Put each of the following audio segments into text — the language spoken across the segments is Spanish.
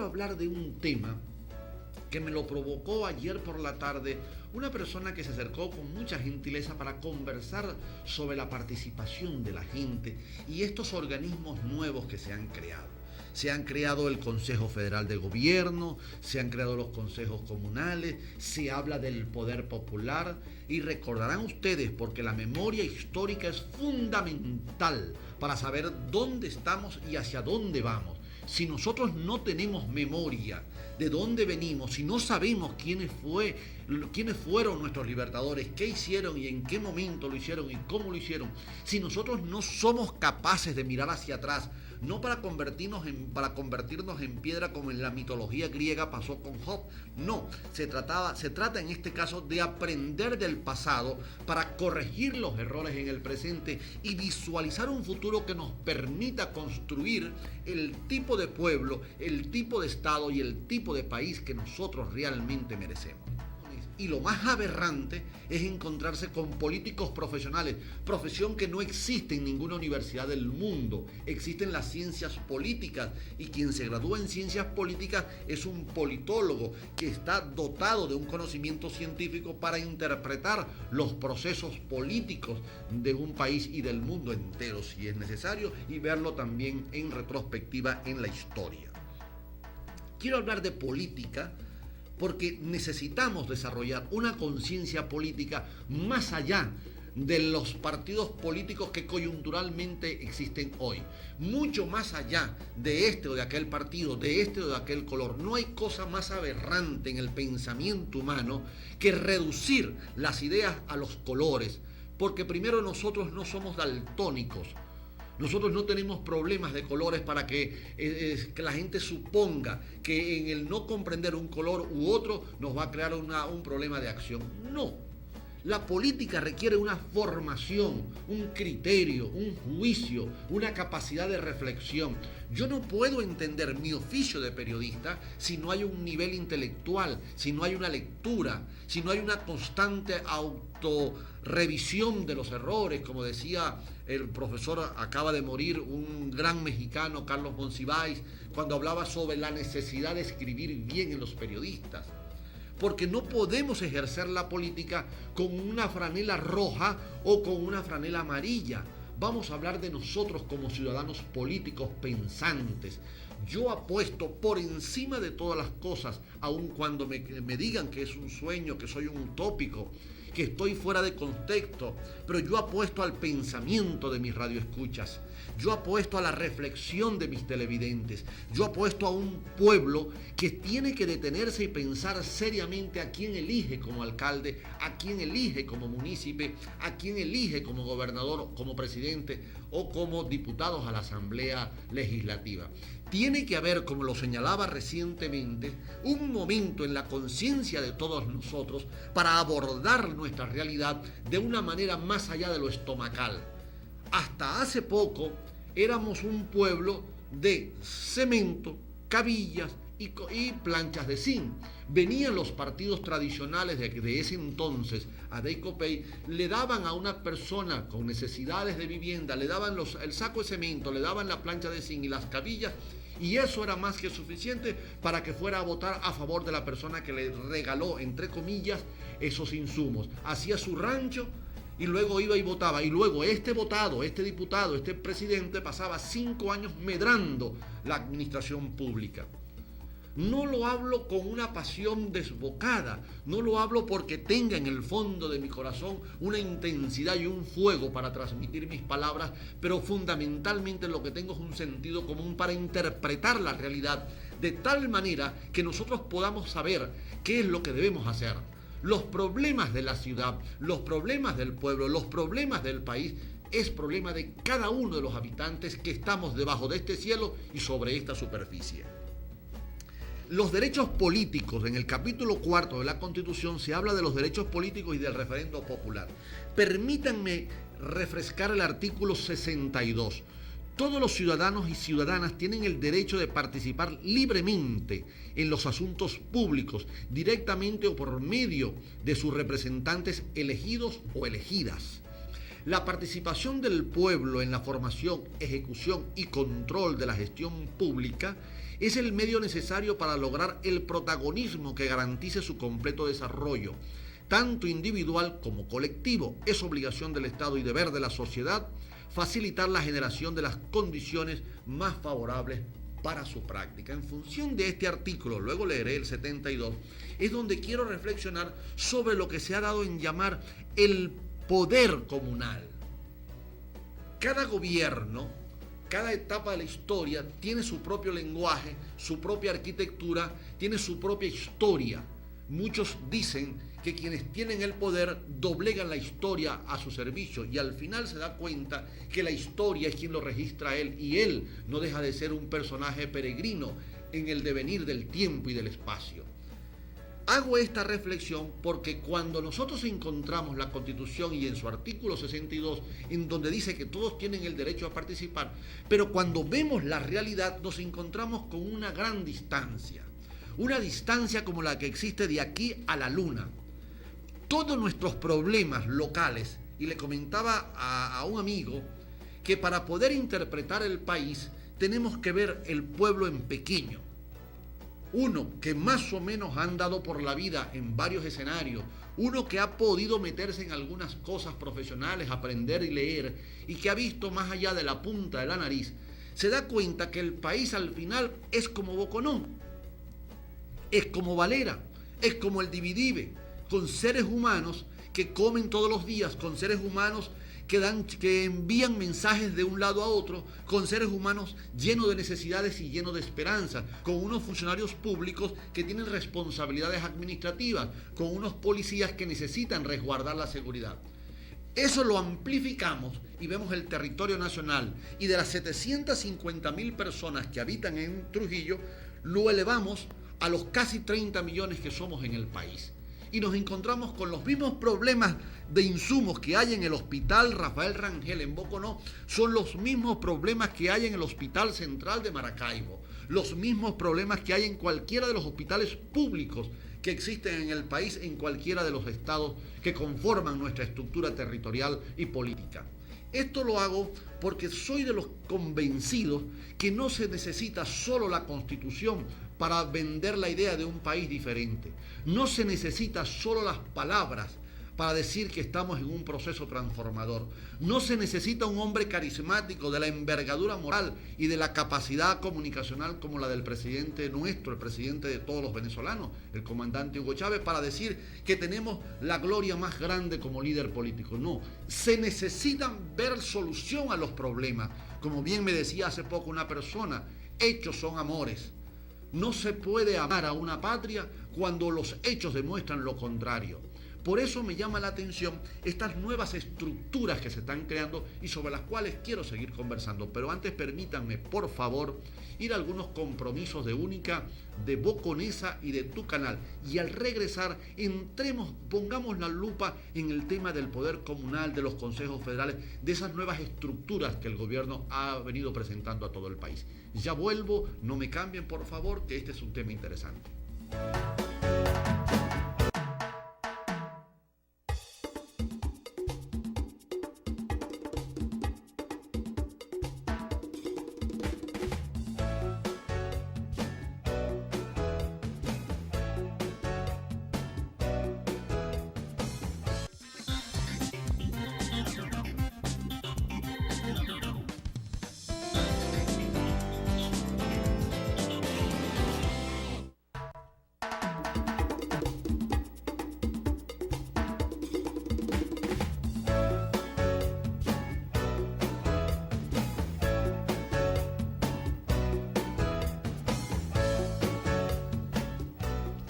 quiero hablar de un tema que me lo provocó ayer por la tarde una persona que se acercó con mucha gentileza para conversar sobre la participación de la gente y estos organismos nuevos que se han creado. Se han creado el Consejo Federal de Gobierno, se han creado los consejos comunales, se habla del poder popular y recordarán ustedes, porque la memoria histórica es fundamental para saber dónde estamos y hacia dónde vamos. Si nosotros no tenemos memoria de dónde venimos, si no sabemos quiénes fueron nuestros libertadores, qué hicieron y en qué momento lo hicieron y cómo lo hicieron, si nosotros no somos capaces de mirar hacia atrás, no para convertirnos en piedra como en la mitología griega pasó con Job, no, se trata en este caso de aprender del pasado para corregir los errores en el presente y visualizar un futuro que nos permita construir el tipo de pueblo, el tipo de Estado y el tipo de país que nosotros realmente merecemos. Y lo más aberrante es encontrarse con políticos profesionales, profesión que no existe en ninguna universidad del mundo. Existen las ciencias políticas y quien se gradúa en ciencias políticas es un politólogo que está dotado de un conocimiento científico para interpretar los procesos políticos de un país y del mundo entero, si es necesario, y verlo también en retrospectiva en la historia. Quiero hablar de política porque necesitamos desarrollar una conciencia política más allá de los partidos políticos que coyunturalmente existen hoy. Mucho más allá de este o de aquel partido, de este o de aquel color. No hay cosa más aberrante en el pensamiento humano que reducir las ideas a los colores, porque primero nosotros no somos daltónicos. Nosotros no tenemos problemas de colores para que la gente suponga que en el no comprender un color u otro nos va a crear un problema de acción. No. La política requiere una formación, un criterio, un juicio, una capacidad de reflexión. Yo no puedo entender mi oficio de periodista si no hay un nivel intelectual, si no hay una lectura, si no hay una constante autorrevisión de los errores, como decía el profesor, acaba de morir, un gran mexicano, Carlos Monsiváis, cuando hablaba sobre la necesidad de escribir bien en los periodistas. Porque no podemos ejercer la política con una franela roja o con una franela amarilla. Vamos a hablar de nosotros como ciudadanos políticos pensantes. Yo apuesto por encima de todas las cosas, aun cuando me digan que es un sueño, que soy un utópico, que estoy fuera de contexto, pero yo apuesto al pensamiento de mis radioescuchas. Yo apuesto a la reflexión de mis televidentes. Yo apuesto a un pueblo que tiene que detenerse y pensar seriamente a quién elige como alcalde, a quién elige como munícipe, a quién elige como gobernador, como presidente o como diputados a la Asamblea Legislativa. Tiene que haber, como lo señalaba recientemente, un momento en la conciencia de todos nosotros para abordar nuestra realidad de una manera más allá de lo estomacal. Hasta hace poco éramos un pueblo de cemento, cabillas y planchas de zinc. Venían los partidos tradicionales de ese entonces, Adey-Copey, le daban a una persona con necesidades de vivienda, le daban el saco de cemento, le daban la plancha de zinc y las cabillas, y eso era más que suficiente para que fuera a votar a favor de la persona que le regaló, entre comillas, esos insumos. Hacía su rancho y luego iba y votaba. Y luego este diputado, este presidente pasaba 5 años medrando la administración pública. No lo hablo con una pasión desbocada, no lo hablo porque tenga en el fondo de mi corazón una intensidad y un fuego para transmitir mis palabras, pero fundamentalmente lo que tengo es un sentido común para interpretar la realidad de tal manera que nosotros podamos saber qué es lo que debemos hacer. Los problemas de la ciudad, los problemas del pueblo, los problemas del país es problema de cada uno de los habitantes que estamos debajo de este cielo y sobre esta superficie. Los derechos políticos, en el capítulo 4 de la Constitución se habla de los derechos políticos y del referendo popular. Permítanme refrescar el artículo 62. Todos los ciudadanos y ciudadanas tienen el derecho de participar libremente en los asuntos públicos, directamente o por medio de sus representantes elegidos o elegidas. La participación del pueblo en la formación, ejecución y control de la gestión pública es el medio necesario para lograr el protagonismo que garantice su completo desarrollo, tanto individual como colectivo. Es obligación del Estado y deber de la sociedad facilitar la generación de las condiciones más favorables para su práctica. En función de este artículo, luego leeré el 72, es donde quiero reflexionar sobre lo que se ha dado en llamar el poder comunal. Cada gobierno, cada etapa de la historia tiene su propio lenguaje, su propia arquitectura, tiene su propia historia. Muchos dicen que quienes tienen el poder doblegan la historia a su servicio y al final se da cuenta que la historia es quien lo registra a él y él no deja de ser un personaje peregrino en el devenir del tiempo y del espacio. Hago esta reflexión porque cuando nosotros encontramos la Constitución y en su artículo 62, en donde dice que todos tienen el derecho a participar, pero cuando vemos la realidad nos encontramos con una gran distancia. Una distancia como la que existe de aquí a la luna. Todos nuestros problemas locales, y le comentaba a un amigo que para poder interpretar el país tenemos que ver el pueblo en pequeño. Uno que más o menos ha andado por la vida en varios escenarios, uno que ha podido meterse en algunas cosas profesionales, aprender y leer, y que ha visto más allá de la punta de la nariz, se da cuenta que el país al final es como Boconó, es como Valera, es como el Dividive, con seres humanos que comen todos los días, con seres humanos que envían mensajes de un lado a otro, con seres humanos llenos de necesidades y llenos de esperanza, con unos funcionarios públicos que tienen responsabilidades administrativas, con unos policías que necesitan resguardar la seguridad. Eso lo amplificamos y vemos el territorio nacional y de las 750.000 personas que habitan en Trujillo, lo elevamos a los casi 30 millones que somos en el país. Y nos encontramos con los mismos problemas de insumos que hay en el Hospital Rafael Rangel en Boconó, son los mismos problemas que hay en el Hospital Central de Maracaibo, los mismos problemas que hay en cualquiera de los hospitales públicos que existen en el país, en cualquiera de los estados que conforman nuestra estructura territorial y política. Esto lo hago porque soy de los convencidos que no se necesita solo la Constitución para vender la idea de un país diferente. No se necesita solo las palabras para decir que estamos en un proceso transformador. No se necesita un hombre carismático de la envergadura moral y de la capacidad comunicacional como la del presidente nuestro, el presidente de todos los venezolanos, el comandante Hugo Chávez, para decir que tenemos la gloria más grande como líder político. No, se necesitan ver solución a los problemas. Como bien me decía hace poco una persona, hechos son amores. No se puede amar a una patria cuando los hechos demuestran lo contrario. Por eso me llama la atención estas nuevas estructuras que se están creando y sobre las cuales quiero seguir conversando. Pero antes permítanme, por favor, ir a algunos compromisos de Única, de Boconesa y de tu canal. Y al regresar, pongamos la lupa en el tema del poder comunal, de los consejos federales, de esas nuevas estructuras que el gobierno ha venido presentando a todo el país. Ya vuelvo, no me cambien, por favor, que este es un tema interesante.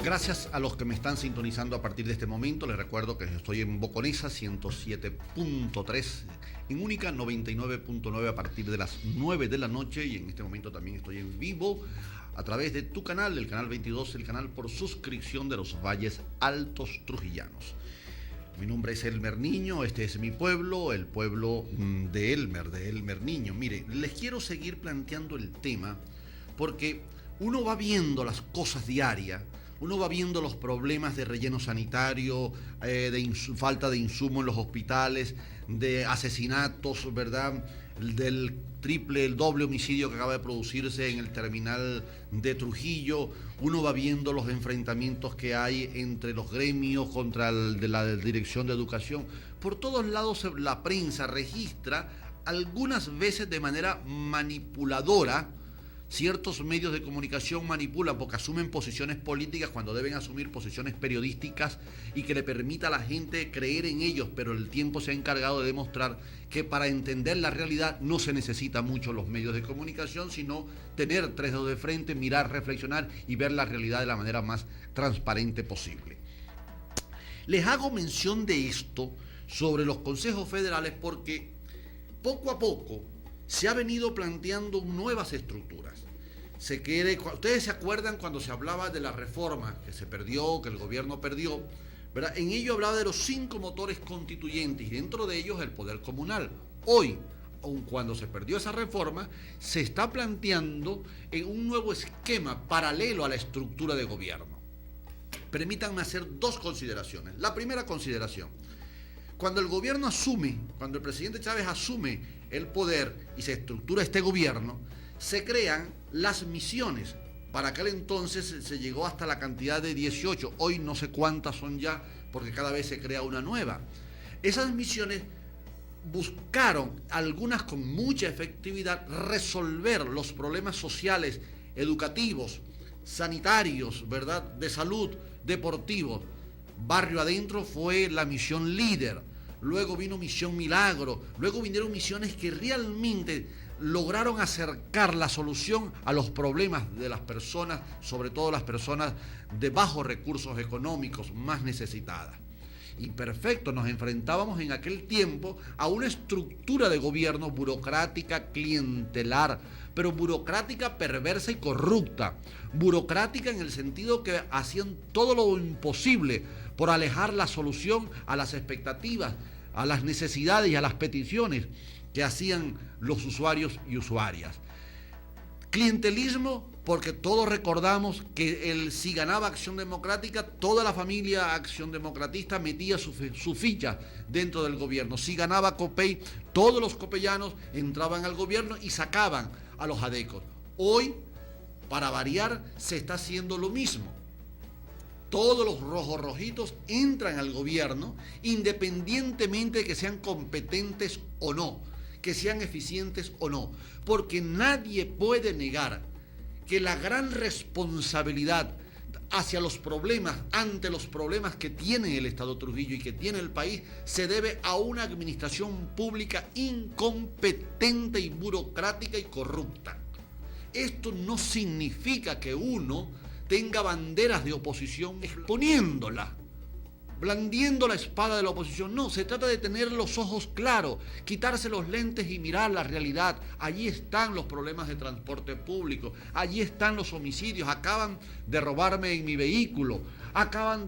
Gracias a los que me están sintonizando a partir de este momento. Les recuerdo que estoy en Boconesa 107.3, en Única 99.9 a partir de las 9 de la noche, y en este momento también estoy en vivo a través de tu canal, el canal 22, el canal por suscripción de los Valles Altos Trujillanos. Mi nombre es Elmer Niño, este es mi pueblo, el pueblo de Elmer Niño. Mire, les quiero seguir planteando el tema porque uno va viendo las cosas diarias. uno va viendo los problemas de relleno sanitario, falta de insumos en los hospitales, de asesinatos, ¿verdad? Del el doble homicidio que acaba de producirse en el terminal de Trujillo. Uno va viendo los enfrentamientos que hay entre los gremios contra de la Dirección de Educación. Por todos lados la prensa registra, algunas veces de manera manipuladora. Ciertos medios de comunicación manipulan porque asumen posiciones políticas cuando deben asumir posiciones periodísticas y que le permita a la gente creer en ellos, pero el tiempo se ha encargado de demostrar que para entender la realidad no se necesita mucho los medios de comunicación, sino tener tres dedos de frente, mirar, reflexionar y ver la realidad de la manera más transparente posible. Les hago mención de esto sobre los consejos federales porque poco a poco se ha venido planteando nuevas estructuras. Ustedes se acuerdan cuando se hablaba de la reforma que se perdió, que el gobierno perdió, ¿verdad? En ello hablaba de los 5 motores constituyentes y dentro de ellos el poder comunal. Hoy, aun cuando se perdió esa reforma, se está planteando en un nuevo esquema paralelo a la estructura de gobierno. Permítanme hacer 2 consideraciones. La primera consideración: cuando el gobierno asume, cuando el presidente Chávez asume el poder y se estructura este gobierno, se crean las misiones. Para aquel entonces se llegó hasta la cantidad de 18, hoy no sé cuántas son ya, porque cada vez se crea una nueva. Esas misiones buscaron, algunas con mucha efectividad, resolver los problemas sociales, educativos, sanitarios, ¿verdad?, de salud, deportivos. Barrio Adentro fue la misión líder, luego vino Misión Milagro, luego vinieron misiones que realmente lograron acercar la solución a los problemas de las personas, sobre todo las personas de bajos recursos económicos, más necesitadas. Y perfecto, nos enfrentábamos en aquel tiempo a una estructura de gobierno burocrática, clientelar, pero burocrática, perversa y corrupta. Burocrática en el sentido que hacían todo lo imposible por alejar la solución a las expectativas, a las necesidades y a las peticiones que hacían los usuarios y usuarias. Clientelismo, porque todos recordamos que si ganaba Acción Democrática, toda la familia Acción Democratista metía su ficha dentro del gobierno. Si ganaba Copey, todos los copellanos entraban al gobierno y sacaban a los adecos. Hoy, para variar, se está haciendo lo mismo. Todos los rojitos entran al gobierno, independientemente de que sean competentes o no, que sean eficientes o no, porque nadie puede negar que la gran responsabilidad hacia los problemas, ante los problemas que tiene el Estado Trujillo y que tiene el país, se debe a una administración pública incompetente y burocrática y corrupta. Esto no significa que uno tenga banderas de oposición exponiéndola, blandiendo la espada de la oposición. No, se trata de tener los ojos claros, quitarse los lentes y mirar la realidad. Allí están los problemas de transporte público, allí están los homicidios, acaban de robarme en mi vehículo,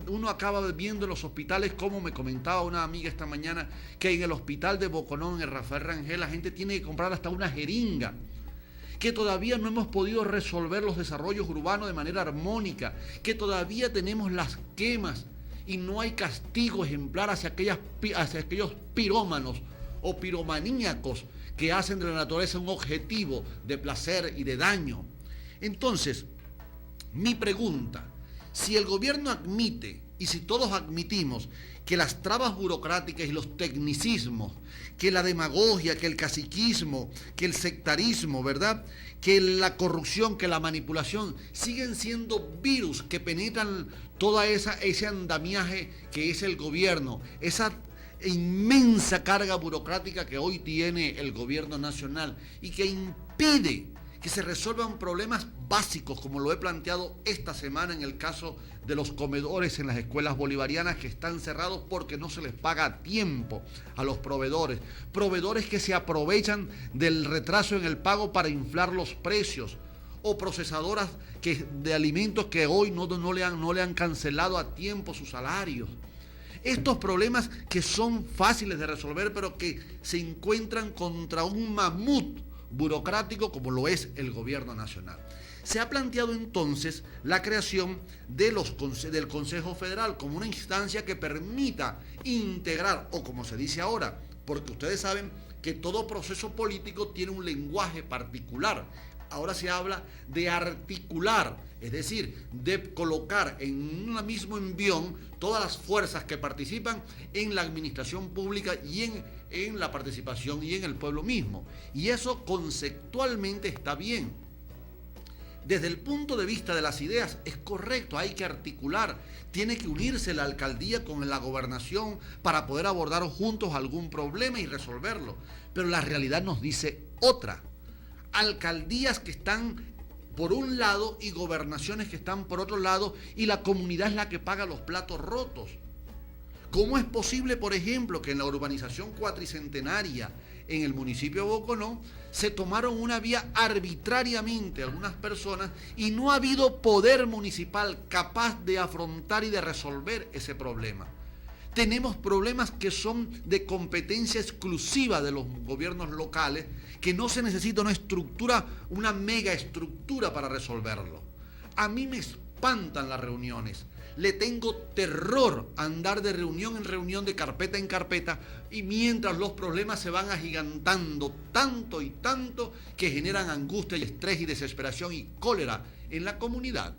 uno acaba viendo en los hospitales, como me comentaba una amiga esta mañana, que en el hospital de Boconón, en Rafael Rangel, la gente tiene que comprar hasta una jeringa, que todavía no hemos podido resolver los desarrollos urbanos de manera armónica, que todavía tenemos las quemas y no hay castigo ejemplar hacia aquellos pirómanos o piromaníacos que hacen de la naturaleza un objetivo de placer y de daño. Entonces, mi pregunta: si el gobierno admite, y si todos admitimos, que las trabas burocráticas y los tecnicismos, que la demagogia, que el caciquismo, que el sectarismo, ¿verdad?, que la corrupción, que la manipulación siguen siendo virus que penetran toda ese andamiaje que es el gobierno, esa inmensa carga burocrática que hoy tiene el gobierno nacional y que impide que se resuelvan problemas básicos, como lo he planteado esta semana en el caso de los comedores en las escuelas bolivarianas que están cerrados porque no se les paga a tiempo a los proveedores que se aprovechan del retraso en el pago para inflar los precios, o procesadoras de alimentos que hoy no le han cancelado a tiempo sus salarios. Estos problemas que son fáciles de resolver, pero que se encuentran contra un mamut burocrático como lo es el gobierno nacional. Se ha planteado entonces la creación del Consejo Federal como una instancia que permita integrar, o como se dice ahora, porque ustedes saben que todo proceso político tiene un lenguaje particular. Ahora se habla de articular, es decir, de colocar en un mismo envión todas las fuerzas que participan en la administración pública y en la participación y en el pueblo mismo. Y eso conceptualmente está bien. Desde el punto de vista de las ideas es correcto, hay que articular, tiene que unirse la alcaldía con la gobernación para poder abordar juntos algún problema y resolverlo. Pero la realidad nos dice otra. Alcaldías que están por un lado y gobernaciones que están por otro lado, y la comunidad es la que paga los platos rotos. ¿Cómo es posible, por ejemplo, que en la urbanización cuatricentenaria en el municipio de Boconó se tomaron una vía arbitrariamente algunas personas y no ha habido poder municipal capaz de afrontar y de resolver ese problema? Tenemos problemas que son de competencia exclusiva de los gobiernos locales, que no se necesita una estructura, una mega estructura para resolverlo. A mí me espantan las reuniones. Le tengo terror a andar de reunión en reunión, de carpeta en carpeta, y mientras los problemas se van agigantando tanto y tanto que generan angustia y estrés y desesperación y cólera en la comunidad.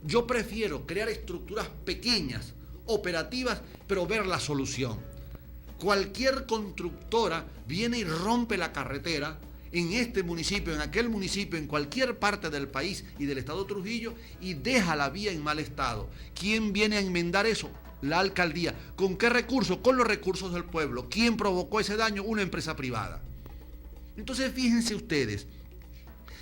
Yo prefiero crear estructuras pequeñas, operativas, pero ver la solución. Cualquier constructora viene y rompe la carretera en este municipio, en aquel municipio, en cualquier parte del país y del estado de Trujillo, y deja la vía en mal estado. ¿Quién viene a enmendar eso? La alcaldía. ¿Con qué recursos? Con los recursos del pueblo. ¿Quién provocó ese daño? Una empresa privada. Entonces, fíjense ustedes,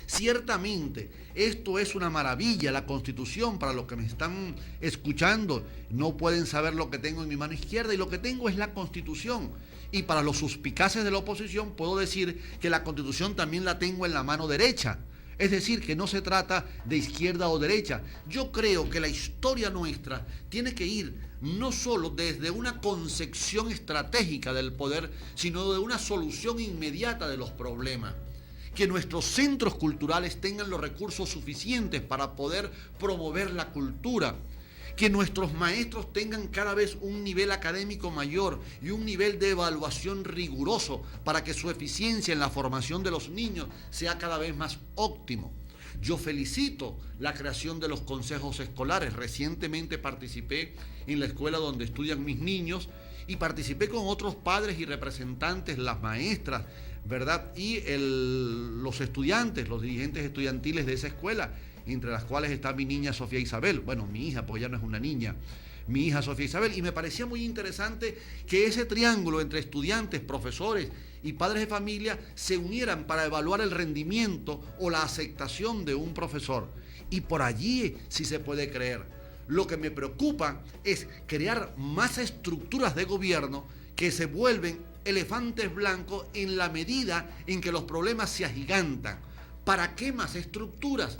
ciertamente esto es una maravilla, la Constitución. Para los que me están escuchando, no pueden saber lo que tengo en mi mano izquierda, y lo que tengo es la Constitución. Y para los suspicaces de la oposición puedo decir que la Constitución también la tengo en la mano derecha. Es decir, que no se trata de izquierda o derecha. Yo creo que la historia nuestra tiene que ir no solo desde una concepción estratégica del poder, sino de una solución inmediata de los problemas. Que nuestros centros culturales tengan los recursos suficientes para poder promover la cultura. Que nuestros maestros tengan cada vez un nivel académico mayor y un nivel de evaluación riguroso para que su eficiencia en la formación de los niños sea cada vez más óptimo. Yo felicito la creación de los consejos escolares. Recientemente participé en la escuela donde estudian mis niños y participé con otros padres y representantes, las maestras, ¿verdad? Y los estudiantes, los dirigentes estudiantiles de esa escuela, entre las cuales está mi niña Sofía Isabel, bueno, mi hija, pues ya no es una niña, mi hija Sofía Isabel, y me parecía muy interesante que ese triángulo entre estudiantes, profesores y padres de familia se unieran para evaluar el rendimiento o la aceptación de un profesor. Y por allí sí se puede creer. Lo que me preocupa es crear más estructuras de gobierno que se vuelven elefantes blancos en la medida en que los problemas se agigantan. ¿Para qué más estructuras?